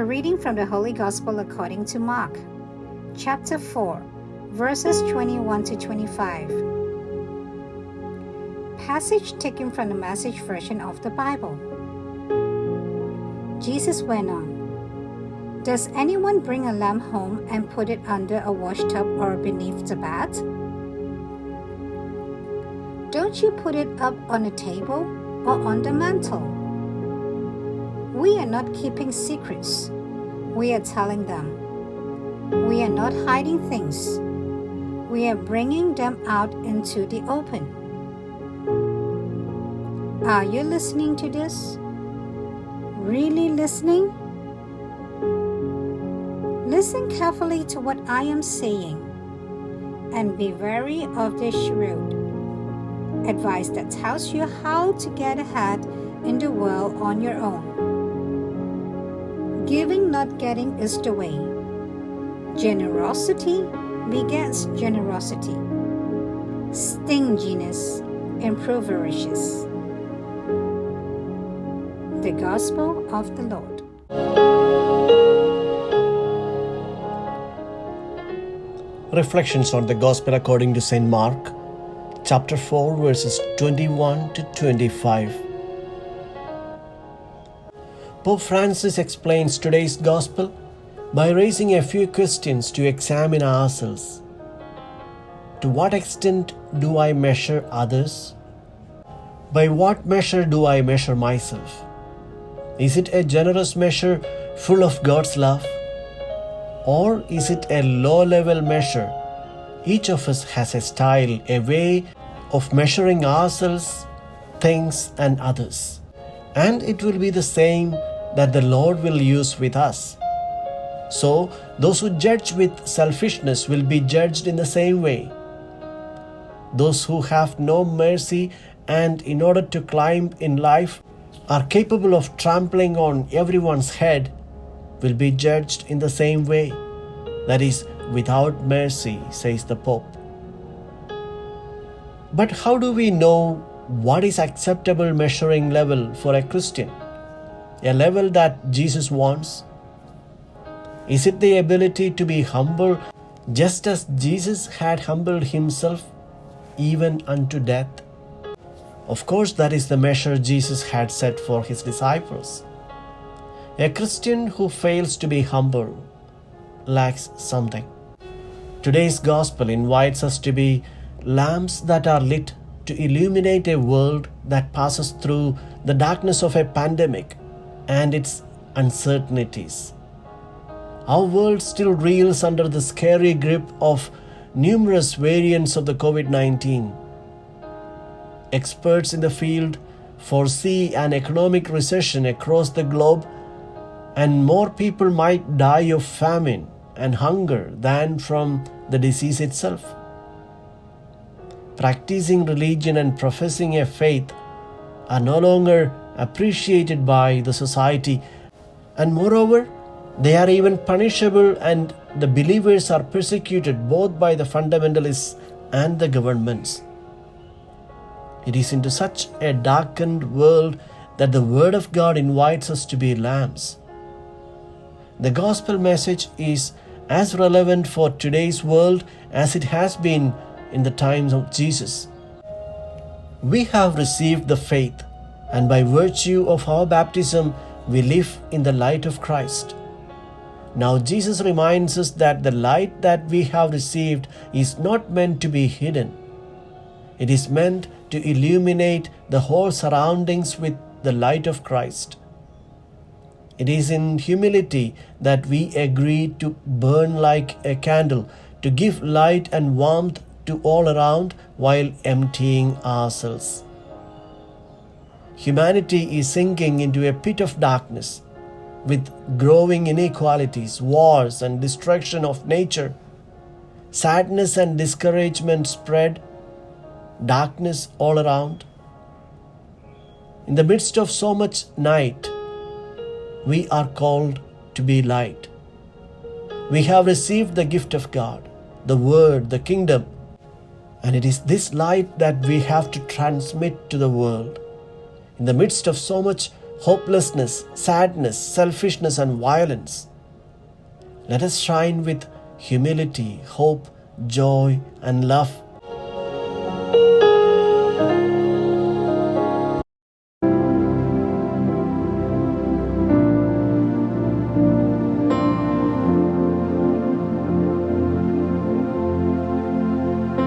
A reading from the Holy Gospel according to Mark, chapter 4, verses 21 to 25. Passage taken from the Message version of the Bible. Jesus went on, "Does anyone bring a lamp home and put it under a washtub or beneath the bed? Don't you put it up on a table or on the mantle? We are not keeping secrets. We are telling them. We are not hiding things. We are bringing them out into the open. Are you listening to this? Really listening? Listen carefully to what I am saying and be wary of the shrewd advice that tells you how to get ahead in the world on your own. Giving, not getting, is the way. Generosity begets generosity. Stinginess impoverishes." The Gospel of the Lord. Reflections on the Gospel according to St. Mark, chapter 4, verses 21 to 25. Pope Francis explains today's Gospel by raising a few questions to examine ourselves. To what extent do I measure others? By what measure do I measure myself? Is it a generous measure full of God's love? Or is it a low-level measure? Each of us has a style, a way of measuring ourselves, things, and others. And it will be the same that the Lord will use with us. So, those who judge with selfishness will be judged in the same way. Those who have no mercy and in order to climb in life are capable of trampling on everyone's head will be judged in the same way. That is, without mercy, says the Pope. But how do we know what is acceptable measuring level for a Christian? A level that Jesus wants? Is it the ability to be humble just as Jesus had humbled himself even unto death? Of course, that is the measure Jesus had set for his disciples. A Christian who fails to be humble lacks something. Today's Gospel invites us to be lamps that are lit to illuminate a world that passes through the darkness of a pandemic and its uncertainties. Our world still reels under the scary grip of numerous variants of the COVID-19. Experts in the field foresee an economic recession across the globe, and more people might die of famine and hunger than from the disease itself. Practicing religion and professing a faith are no longer appreciated by the society, and moreover, they are even punishable, and the believers are persecuted both by the fundamentalists and the governments. It is into such a darkened world that the Word of God invites us to be lamps. The gospel message is as relevant for today's world as it has been in the times of Jesus. We have received the faith, and by virtue of our baptism, we live in the light of Christ. Now Jesus reminds us that the light that we have received is not meant to be hidden. It is meant to illuminate the whole surroundings with the light of Christ. It is in humility that we agree to burn like a candle, to give light and warmth to all around while emptying ourselves. Humanity is sinking into a pit of darkness with growing inequalities, wars, and destruction of nature. Sadness and discouragement spread, darkness all around. In the midst of so much night, we are called to be light. We have received the gift of God, the Word, the kingdom, and it is this light that we have to transmit to the world. In the midst of so much hopelessness, sadness, selfishness, and violence. Let us shine with humility, hope, joy, and love